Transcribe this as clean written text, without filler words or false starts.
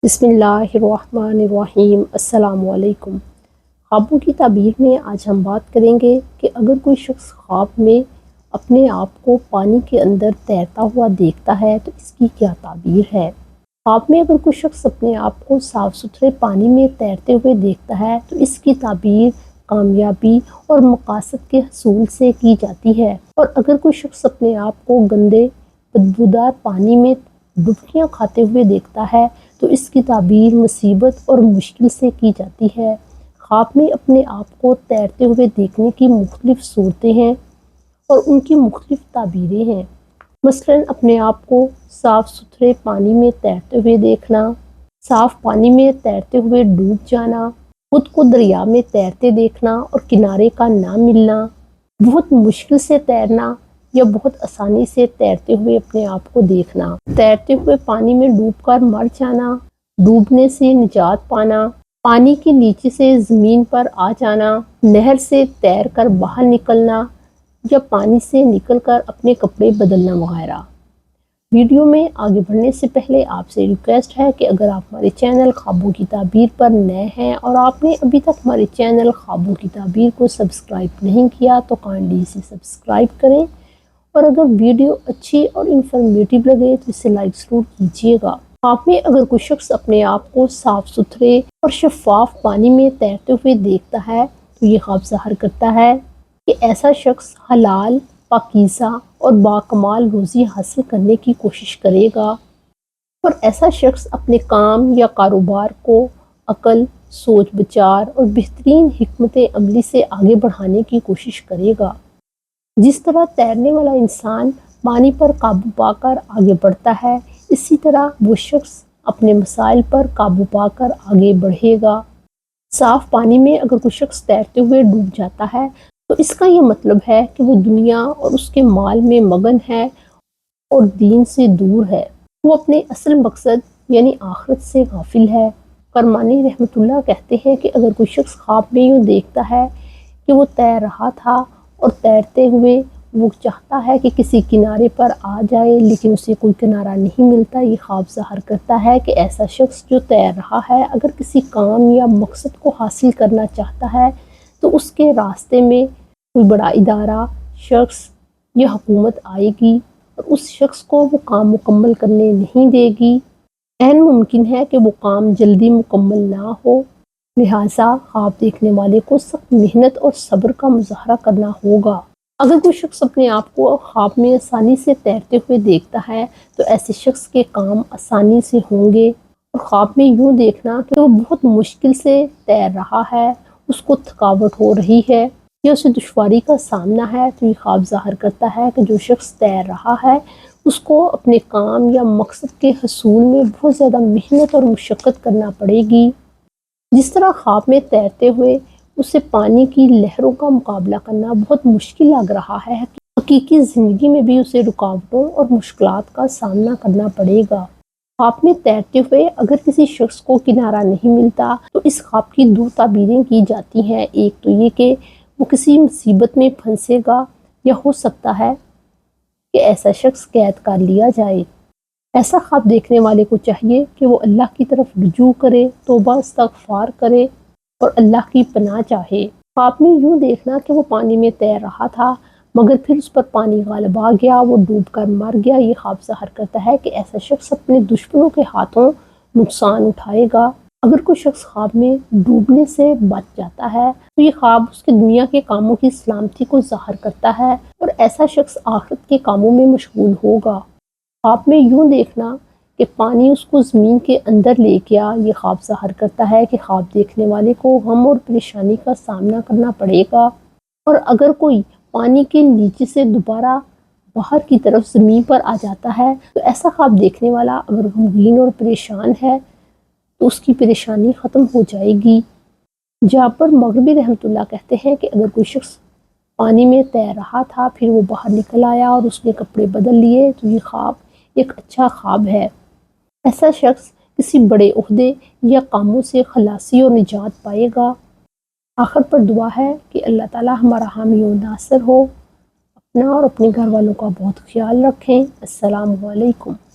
بسم اللہ الرحمن الرحیم۔ السلام علیکم۔ خوابوں کی تعبیر میں آج ہم بات کریں گے کہ اگر کوئی شخص خواب میں اپنے آپ کو پانی کے اندر تیرتا ہوا دیکھتا ہے تو اس کی کیا تعبیر ہے۔ خواب میں اگر کوئی شخص اپنے آپ کو صاف ستھرے پانی میں تیرتے ہوئے دیکھتا ہے تو اس کی تعبیر کامیابی اور مقاصد کے حصول سے کی جاتی ہے، اور اگر کوئی شخص اپنے آپ کو گندے بدبودار پانی میں ڈبکیاں کھاتے ہوئے دیکھتا ہے تو اس کی تعبیر مصیبت اور مشکل سے کی جاتی ہے۔ خواب میں اپنے آپ کو تیرتے ہوئے دیکھنے کی مختلف صورتیں ہیں اور ان کی مختلف تعبیریں ہیں۔ مثلاً اپنے آپ کو صاف ستھرے پانی میں تیرتے ہوئے دیکھنا، صاف پانی میں تیرتے ہوئے ڈوب جانا، خود کو دریا میں تیرتے دیکھنا اور کنارے کا نہ ملنا، بہت مشکل سے تیرنا یا بہت آسانی سے تیرتے ہوئے اپنے آپ کو دیکھنا، تیرتے ہوئے پانی میں ڈوب کر مر جانا، ڈوبنے سے نجات پانا، پانی کے نیچے سے زمین پر آ جانا، نہر سے تیر کر باہر نکلنا یا پانی سے نکل کر اپنے کپڑے بدلنا وغیرہ۔ ویڈیو میں آگے بڑھنے سے پہلے آپ سے ریکویسٹ ہے کہ اگر آپ ہمارے چینل خوابوں کی تعبیر پر نئے ہیں اور آپ نے ابھی تک ہمارے چینل خوابوں کی تعبیر کو سبسکرائب نہیں کیا تو کائنڈلی اسے سبسکرائب کریں، اور اگر ویڈیو اچھی اور انفارمیٹیو لگے تو اسے لائک ضرور کیجیے گا۔ خواب میں اگر کوئی شخص اپنے آپ کو صاف ستھرے اور شفاف پانی میں تیرتے ہوئے دیکھتا ہے تو یہ خواب ظاہر کرتا ہے کہ ایسا شخص حلال، پاکیزہ اور باکمال روزی حاصل کرنے کی کوشش کرے گا، اور ایسا شخص اپنے کام یا کاروبار کو عقل، سوچ بچار اور بہترین حکمت عملی سے آگے بڑھانے کی کوشش کرے گا۔ جس طرح تیرنے والا انسان پانی پر قابو پا کر آگے بڑھتا ہے، اسی طرح وہ شخص اپنے مسائل پر قابو پا کر آگے بڑھے گا۔ صاف پانی میں اگر کوئی شخص تیرتے ہوئے ڈوب جاتا ہے تو اس کا یہ مطلب ہے کہ وہ دنیا اور اس کے مال میں مگن ہے اور دین سے دور ہے، وہ اپنے اصل مقصد یعنی آخرت سے غافل ہے۔ کرمانی رحمۃ اللہ کہتے ہیں کہ اگر کوئی شخص خواب میں یوں دیکھتا ہے کہ وہ تیر رہا تھا اور تیرتے ہوئے وہ چاہتا ہے کہ کسی کنارے پر آ جائے لیکن اسے کوئی کنارہ نہیں ملتا، یہ خواب ظاہر کرتا ہے کہ ایسا شخص جو تیر رہا ہے اگر کسی کام یا مقصد کو حاصل کرنا چاہتا ہے تو اس کے راستے میں کوئی بڑا ادارہ، شخص یا حکومت آئے گی اور اس شخص کو وہ کام مکمل کرنے نہیں دے گی۔ عین ممکن ہے کہ وہ کام جلدی مکمل نہ ہو، لہٰذا خواب دیکھنے والے کو سخت محنت اور صبر کا مظاہرہ کرنا ہوگا۔ اگر کوئی شخص اپنے آپ کو خواب میں آسانی سے تیرتے ہوئے دیکھتا ہے تو ایسے شخص کے کام آسانی سے ہوں گے، اور خواب میں یوں دیکھنا کہ وہ بہت مشکل سے تیر رہا ہے، اس کو تھکاوٹ ہو رہی ہے یا اسے دشواری کا سامنا ہے، تو یہ خواب ظاہر کرتا ہے کہ جو شخص تیر رہا ہے اس کو اپنے کام یا مقصد کے حصول میں بہت زیادہ محنت اور مشقت کرنا پڑے گی۔ جس طرح خواب میں تیرتے ہوئے اسے پانی کی لہروں کا مقابلہ کرنا بہت مشکل لگ رہا ہے، حقیقی زندگی میں بھی اسے رکاوٹوں اور مشکلات کا سامنا کرنا پڑے گا۔ خواب میں تیرتے ہوئے اگر کسی شخص کو کنارہ نہیں ملتا تو اس خواب کی دو تعبیریں کی جاتی ہیں۔ ایک تو یہ کہ وہ کسی مصیبت میں پھنسے گا، یا ہو سکتا ہے کہ ایسا شخص قید کر لیا جائے۔ ایسا خواب دیکھنے والے کو چاہیے کہ وہ اللہ کی طرف رجوع کرے، توبہ استغفار کرے اور اللہ کی پناہ چاہے۔ خواب میں یوں دیکھنا کہ وہ پانی میں تیر رہا تھا مگر پھر اس پر پانی غالب آ گیا، وہ ڈوب کر مر گیا، یہ خواب ظاہر کرتا ہے کہ ایسا شخص اپنے دشمنوں کے ہاتھوں نقصان اٹھائے گا۔ اگر کوئی شخص خواب میں ڈوبنے سے بچ جاتا ہے تو یہ خواب اس کے دنیا کے کاموں کی سلامتی کو ظاہر کرتا ہے اور ایسا شخص آخرت کے کاموں میں مشغول ہوگا۔ خواب میں یوں دیکھنا کہ پانی اس کو زمین کے اندر لے گیا، یہ خواب ظاہر کرتا ہے کہ خواب دیکھنے والے کو غم اور پریشانی کا سامنا کرنا پڑے گا، اور اگر کوئی پانی کے نیچے سے دوبارہ باہر کی طرف زمین پر آ جاتا ہے تو ایسا خواب دیکھنے والا اگر غمگین اور پریشان ہے تو اس کی پریشانی ختم ہو جائے گی۔ جعفر مغربی رحمۃ اللہ کہتے ہیں کہ اگر کوئی شخص پانی میں تیر رہا تھا پھر وہ باہر نکل آیا اور اس نے کپڑے بدل لیے تو یہ خواب ایک اچھا خواب ہے۔ ایسا شخص کسی بڑے عہدے یا کاموں سے خلاصی اور نجات پائے گا۔ آخر پر دعا ہے کہ اللہ تعالی ہمارا حامی و ناصر ہو۔ اپنا اور اپنے گھر والوں کا بہت خیال رکھیں۔ السلام علیکم۔